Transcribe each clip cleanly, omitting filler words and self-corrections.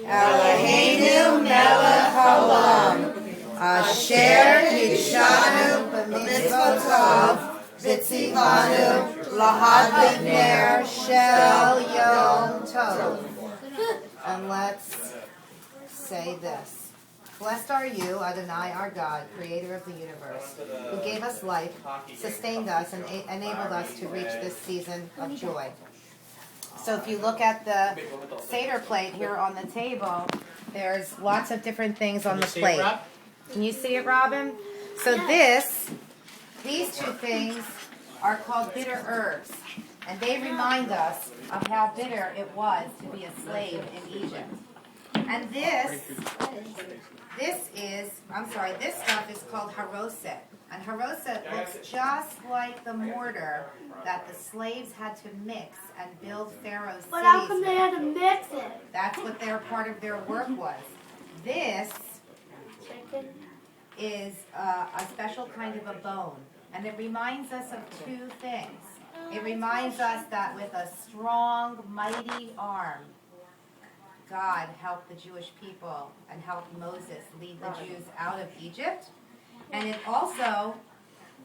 Eloheinu melech haolam, asher kidshanu b'mitzvotov, v'tzivanu lahadlik ner shel yom tov. And let's say this. Blessed are you, Adonai, our God, creator of the universe, who gave us life, sustained us, and enabled us to reach this season of joy. So if you look at the Seder plate here on the table, there's lots of different things on the plate. Can you see it, Robin? So these two things are called bitter herbs, and they remind us of how bitter it was to be a slave in Egypt. And this stuff is called haroset. And haroset looks just like the mortar that the slaves had to mix and build Pharaoh's cities. But how come they had to mix it? That's what part of their work was. This is a special kind of a bone. And it reminds us of two things. It reminds us that with a strong, mighty arm, God helped the Jewish people and helped Moses lead the Jews out of Egypt. And it also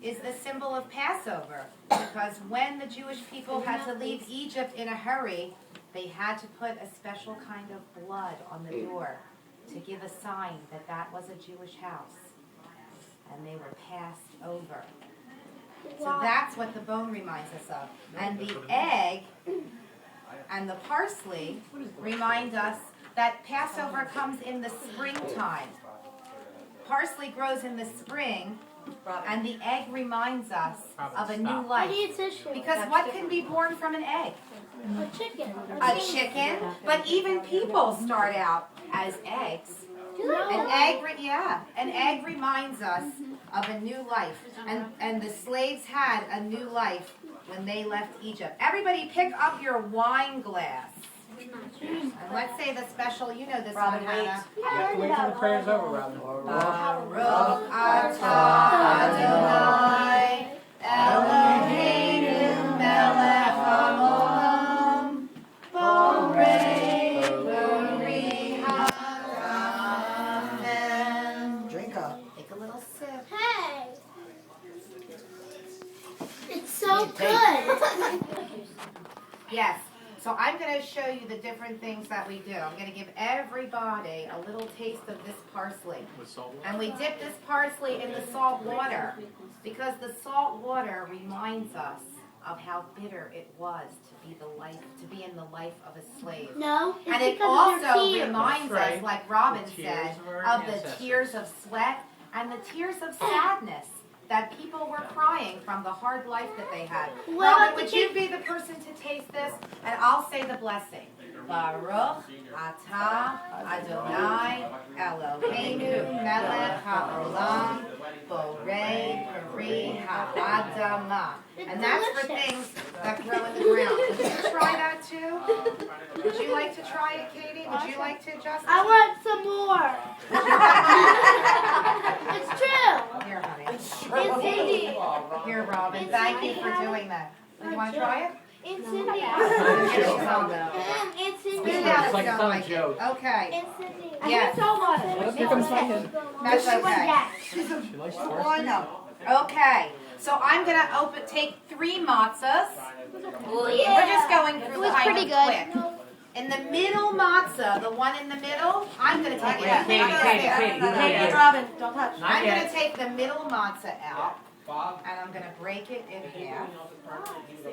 is the symbol of Passover, because when the Jewish people had to leave Egypt in a hurry, they had to put a special kind of blood on the door to give a sign that that was a Jewish house. And they were passed over. So that's what the bone reminds us of. And the egg and the parsley remind us that Passover comes in the springtime. Parsley grows in the spring, and the egg reminds us of a new life. Because what can be born from an egg? A chicken. A chicken, but even people start out as eggs. An egg reminds us of a new life. And the slaves had a new life when they left Egypt. Everybody pick up your wine glass. And let's say the special, you know this Robin, one, Hannah. You have to wait till the prayer's over, Robin. Baruch atah Adonai Eloheinu melech haolam borei b'rihat amen. Drink up. Take a little sip. Hey! It's so good! Yes. So I'm going to show you the different things that we do. I'm going to give everybody a little taste of this parsley. And we dip this parsley in the salt water because the salt water reminds us of how bitter it was to be in the life of a slave. No, it's And it because of their also tears. reminds us, like Robin said, of the ancestors. tears of sweat and the tears of sadness that people were crying from the hard life that they had. What Robin, about would the you be the person to taste this? And I'll say the blessing. Baruch atah Adonai Eloheinu melech haolam borei peri ha'adamah. And that's for things that grow in the ground. Would you try that too? Would you like to try it, Katie? Would you like to just? I want some more. It's true. Here, honey. It's Cindy. Here, Robin. Thank you for doing that. You want to try it? It's Cindy. It's Cindy. Yeah, It's like sound some like it. joke. Okay. It's Cindy. Yes. Here comes Megan. That's okay. She likes Oh, I parsley. know. Okay. So I'm going to take 3 matzahs. Oh, We're just going through It was kind pretty of good. quick. In the middle matzah, the one in the middle, I'm going to take it out. Katie. Robin, don't touch. Not I'm going to yet. take the middle matzah out, and I'm going to break it in half.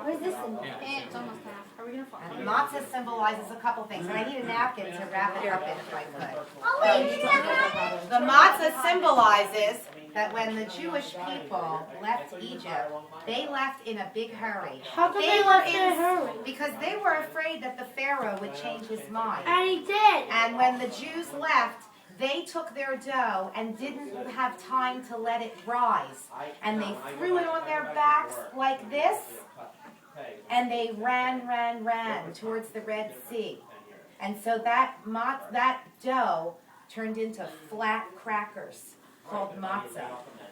Where's this in? It's almost half. Are we going to fall? And matzah symbolizes a couple things, and I need a napkin to wrap it up in if I could. Oh, wait. The matzah symbolizes that when the Jewish people left Egypt, they left in a big hurry. How come they left in a hurry? Because they were afraid that the Pharaoh would change his mind. And he did. And when the Jews left, they took their dough and didn't have time to let it rise. And they threw it on their backs like this, and they ran towards the Red Sea. And so that dough turned into flat crackers called matzah.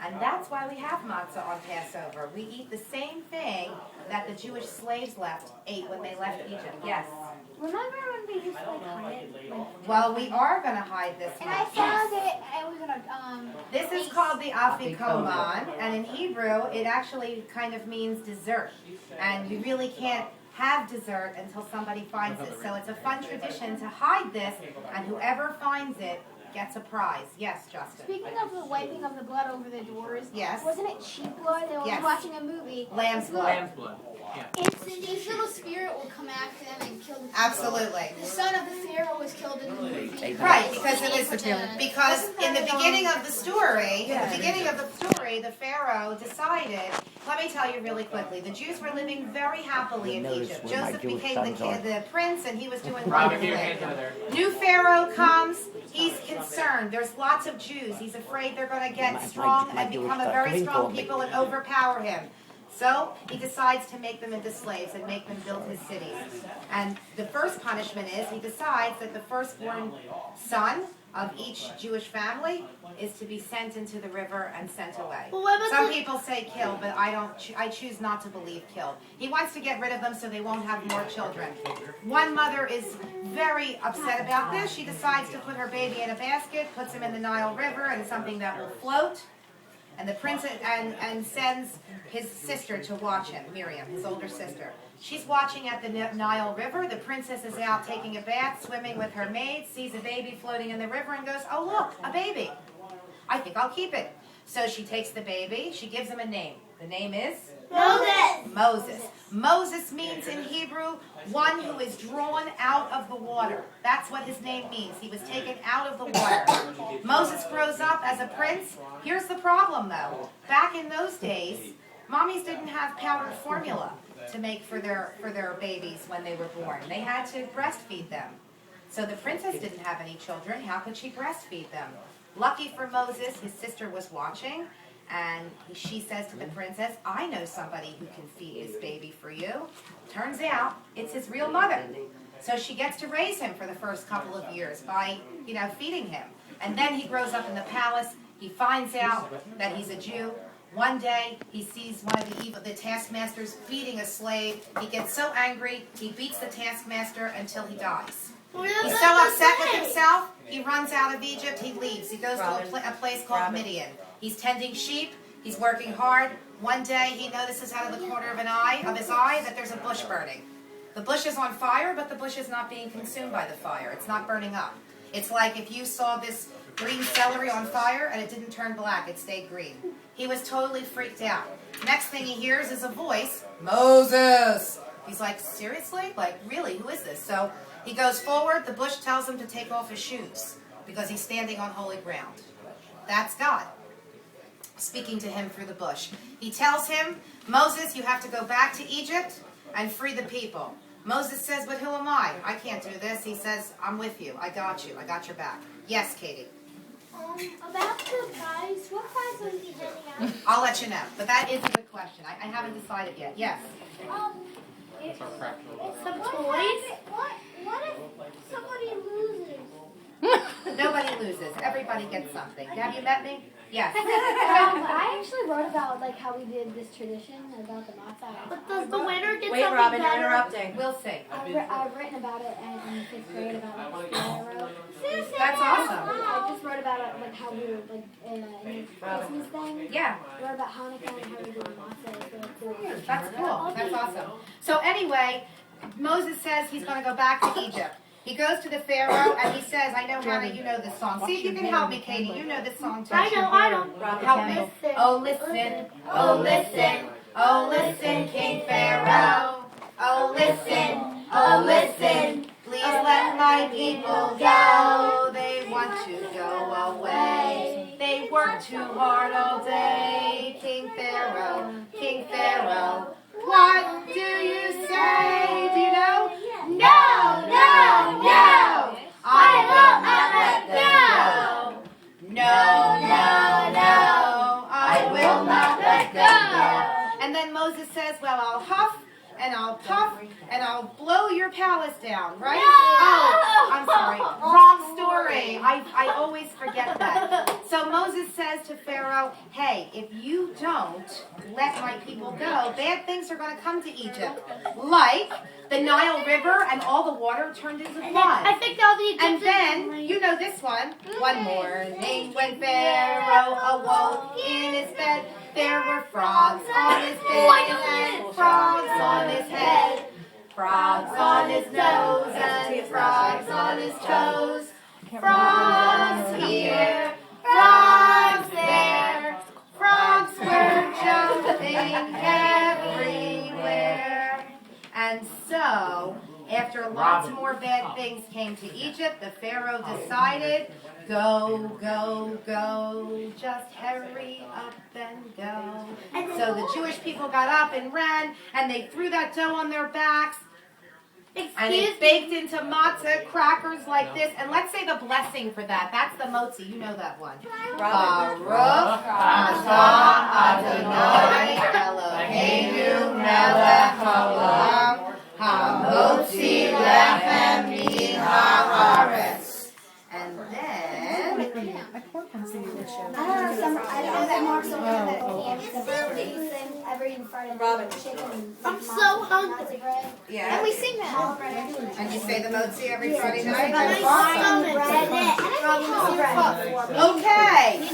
And that's why we have matzah on Passover. We eat the same thing that the Jewish slaves ate when they left Egypt. Yes? Remember when we used to like hide it? Like, Well, we are going to hide this and I one. found it. I was gonna This is called the afikoman, and in Hebrew, it actually kind of means dessert. And you really can't have dessert until somebody finds it. So it's a fun tradition to hide this, and whoever finds it gets a prize. Yes, Justin. Speaking of the wiping of the blood over the doors, Yes. wasn't it sheep blood? I was Yes. watching a movie. Lamb's blood. Lamb's blood. Yeah. And this little spirit will come after them and kill the people. Absolutely. The son of the Pharaoh was killed in the movie. Right, because it was because in the beginning of the story, the Pharaoh decided. Let me tell you really quickly. The Jews were living very happily in Egypt. Joseph became the prince, and he was doing Robin, your wonderfully. hands over there. New Pharaoh comes. He's concerned. There's lots of Jews. He's afraid they're going to get strong and become a very strong people and overpower him. So he decides to make them into slaves and make them build his cities. And the first punishment is he decides that the firstborn son of each Jewish family is to be sent into the river and sent away. Some people say kill, but I choose not to believe kill. He wants to get rid of them so they won't have more children. One mother is very upset about this. She decides to put her baby in a basket, puts him in the Nile River and something that will float. And the prince and sends his sister to watch him, Miriam, his older sister. She's watching at the Nile River. The princess is out taking a bath, swimming with her maid, sees a baby floating in the river and goes, "Oh, look, a baby. I think I'll keep it." So she takes the baby. She gives him a name. The name is? Moses. Moses. Moses means in Hebrew, one who is drawn out of the water. That's what his name means. He was taken out of the water. Moses grows up as a prince. Here's the problem, though. Back in those days, mommies didn't have powdered formula to make for their babies when they were born. They had to breastfeed them. So the princess didn't have any children. How could she breastfeed them? Lucky for Moses, his sister was watching. And she says to the princess, "I know somebody who can feed this baby for you." Turns out, it's his real mother. So she gets to raise him for the first couple of years by, feeding him. And then he grows up in the palace. He finds out that he's a Jew. One day, he sees one of the taskmasters beating a slave. He gets so angry, he beats the taskmaster until he dies. He's so upset with himself, he runs out of Egypt, he leaves. He goes to a place called Midian. He's tending sheep, he's working hard. One day he notices out of the corner of his eye that there's a bush burning. The bush is on fire, but the bush is not being consumed by the fire. It's not burning up. It's like if you saw this green celery on fire and it didn't turn black, it stayed green. He was totally freaked out. Next thing he hears is a voice, "Moses!" He's like, "Seriously? Like, really, who is this?" So he goes forward. The bush tells him to take off his shoes because he's standing on holy ground. That's God speaking to him through the bush. He tells him, "Moses, you have to go back to Egypt and free the people." Moses says, "But who am I? I can't do this." He says, "I'm with you. I got you. I got your back." Yes, Katie. About the prize, what prize was he handing out? I'll let you know. But that is a good question. I haven't decided yet. Yes. That's our practical. Some toys? What if somebody loses? Nobody loses. Everybody gets something. Have you met me? Yes. I actually wrote about how we did this tradition about the matzah. But does the winner get Wait, something Robin, you're better? interrupting. We'll see. I've written about it in 5th grade about the story I wrote. That's awesome. I just wrote about it how we were in the Christmas thing. Yeah. I wrote about Hanukkah and how we do the matzah. It's really cool. That's cool. That's awesome. So anyway, Moses says he's going to go back to Egypt. He goes to the Pharaoh and he says, "I know, Hannah, you know this song. See if you can help me, Katie. You know this song too." I know. Help me. Oh, listen. Oh, listen. Oh, listen, King Pharaoh. Oh, listen. Oh, listen. Please let my people go. They want to go away. They work too hard all day. King Pharaoh, King Pharaoh, what do you say? Do you know? No, no, no. I will not let them go. No, no, no. I will not let them go. And then Moses says, "Well, I'll huff and I'll puff and I'll blow your palace down," right? No! Oh, I'm sorry. Wrong story. I always forget that. So Moses says to Pharaoh, hey, if you don't let my people go, bad things are going to come to Egypt. Like the Nile River and all the water turned into blood. I think all the And Egyptians. then, you know this one. One morning when Pharaoh awoke in his bed, there were frogs on his bed and frogs on his head. Frogs on his nose and frogs on his toes. Frogs here, frogs there. Frogs were jumping everywhere. And so, after lots more bad things came to Egypt, the Pharaoh decided, go, go, go, just hurry up and go. So the Jewish people got up and ran, and they threw that dough on their backs, and it's baked into matzah crackers like this. And let's say the blessing for that. That's the motzi. You know that one. Baruch atah Adonai Eloheinu melech haolam hamotzi lechem min haaretz. And then I know that Mark's over there that every Friday night chicken. I'm so hungry. yeah. And we sing that. And you say the motzi every Friday night? Okay.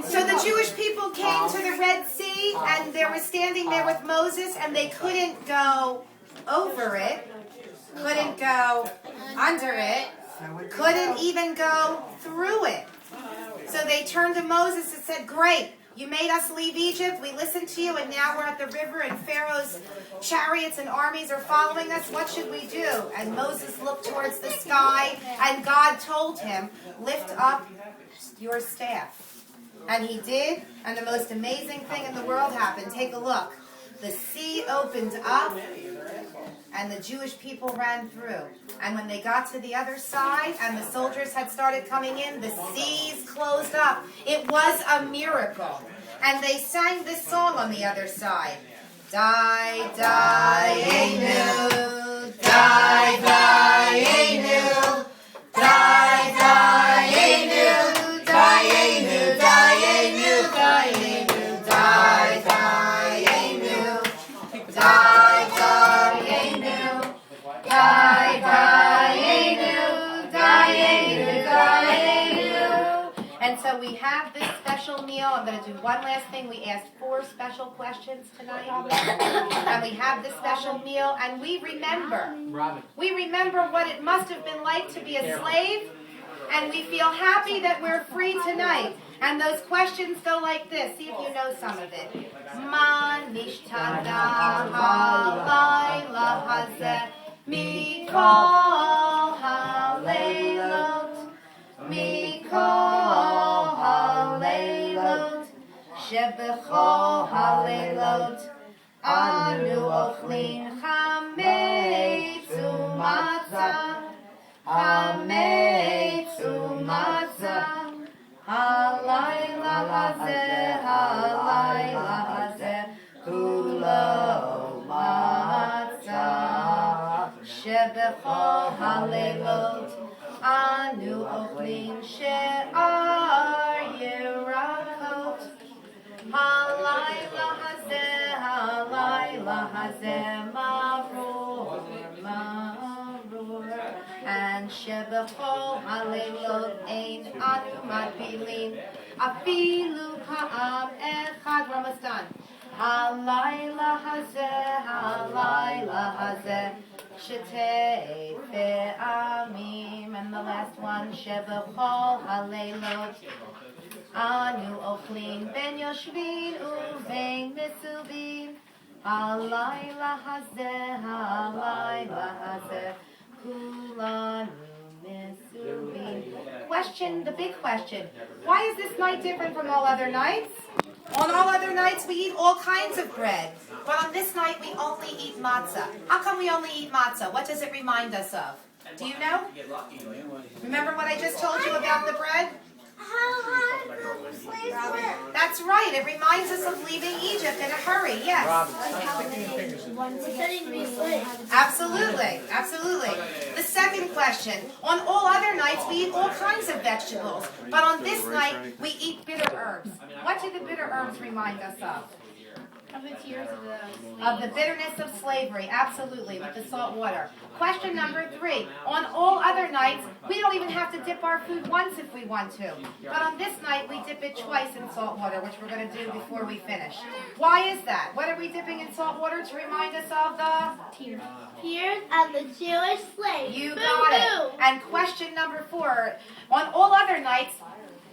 So the Jewish people came to the Red Sea, and they were standing there with Moses, and they couldn't go over it, couldn't go under it, couldn't even go through it. So they turned to Moses and said, great, you made us leave Egypt, we listened to you, and now we're at the river, and Pharaoh's chariots and armies are following us. What should we do? And Moses looked towards the sky, and God told him, lift up your staff. And he did, and the most amazing thing in the world happened. Take a look. The sea opened up, and the Jewish people ran through. And when they got to the other side, and the soldiers had started coming in, the seas closed up. It was a miracle. And they sang this song on the other side. Die, die, enu, die, die, enu, die, die, enu, die, enu, die, enu, die, enu, die, die, enu, die, die, enu, die, die, enu, die, enu, die, enu. And so we have this special meal. I'm going to do one last thing. We asked 4 special questions tonight. And we have this special meal, and we remember. We remember what it must have been like to be a slave, and we feel happy that we're free tonight. And those questions go like this. See if you know some of it. Ma nishtada halayla hazeh mikol haleilot mikol haleilot shebechol haleilot anu ochlin chametz umatzah chametz umatzah halayla hazeh kulo matzah shebechol halelot anu ochlin she'ar yirakot halayla hazeh mavrur and shebechol halelot ein anu madbilin afilu ha'am echad. We're almost done. Halayla hazeh shetei fe'amim. And the last one, shebechol halelot anu ochlin ben yoshvin uvein misubin. Halayla hazeh kulanu misubin. Question, the big question. Why is this night different from all other nights? On all other nights, we eat all kinds of bread. But on this night, we only eat matzah. How come we only eat matzah? What does it remind us of? Do you know? Remember what I just told you about the bread? That's right. It reminds us of leaving Egypt in a hurry. Yes. Absolutely. Absolutely. The second question. On all other nights, we eat all kinds of vegetables. But on this night, we eat bitter herbs. What do the bitter herbs remind us of? Of the bitterness of slavery, absolutely, with the salt water. Question number 3. On all other nights, we don't even have to dip our food once if we want to. But on this night, we dip it twice in salt water, which we're going to do before we finish. Why is that? What are we dipping in salt water to remind us of the Tears of the Jewish slaves. You got it. And question number 4. On all other nights,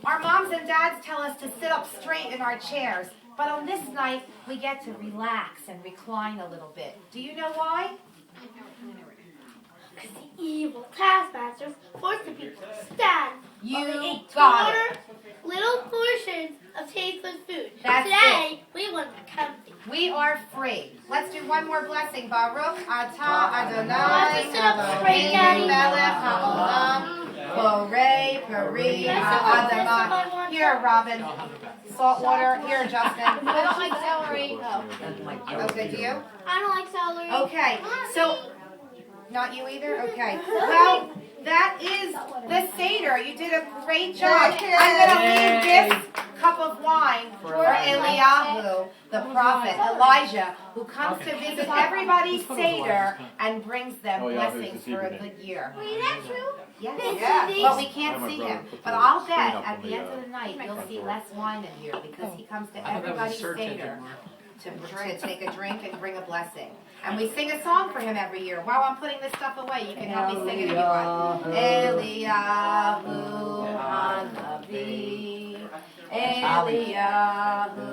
our moms and dads tell us to sit up straight in our chairs. But on this night, we get to relax and recline a little bit. Do you know why? Because the evil taskmasters forced the people to stand. You ate got it. little portions of tasteless food. That's Today, we want to come. We are free. Let's do one more blessing. Baruch atah Adonai Pray, Daddy. Eloheinu melech haolam borei peri ha'adamah. Here, Robin. Salt water. Here, Justin. I don't like celery. Okay, do you? I don't like celery. Okay, so, not you either? Okay. Well, that is the Seder. You did a great job. I'm going to leave this cup of wine for Eliyahu, the prophet, Elijah, who comes to visit everybody's Seder and brings them blessings for a good year. Wait, is that true? Yes. But we can't see him. But I'll bet at the end of the night you'll see less wine in here because he comes to everybody's Seder to take a drink and bring a blessing. And we sing a song for him every year. While I'm putting this stuff away, you can help me sing it if you want. Eliyahu Hanavi, Eliyahu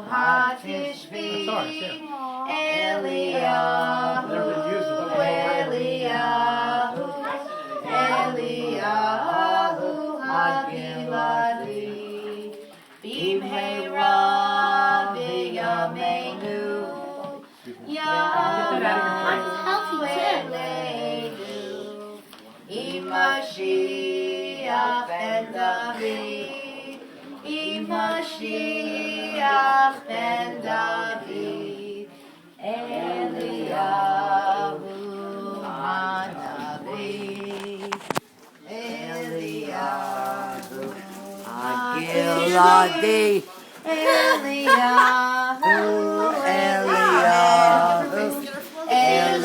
Hatishbi, Eliyahu, Eliyahu, Eliyahu Hagiladi, Bimheira V'yameinu. Mashiach ben David, Mashiach ben David, Eliyahu Hanavi, Eliyahu Hagiladi, Eliyahu,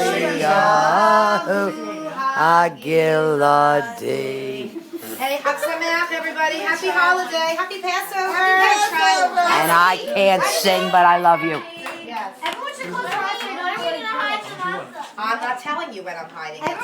Eliyahu, Hagiladi. Hey, Chag Sameach, everybody. Happy holiday. Happy Passover. And I can't sing, but I love you. Yes. Everyone should close their eyes. Everyone's going to hide some awesome. I'm not telling you when I'm hiding it.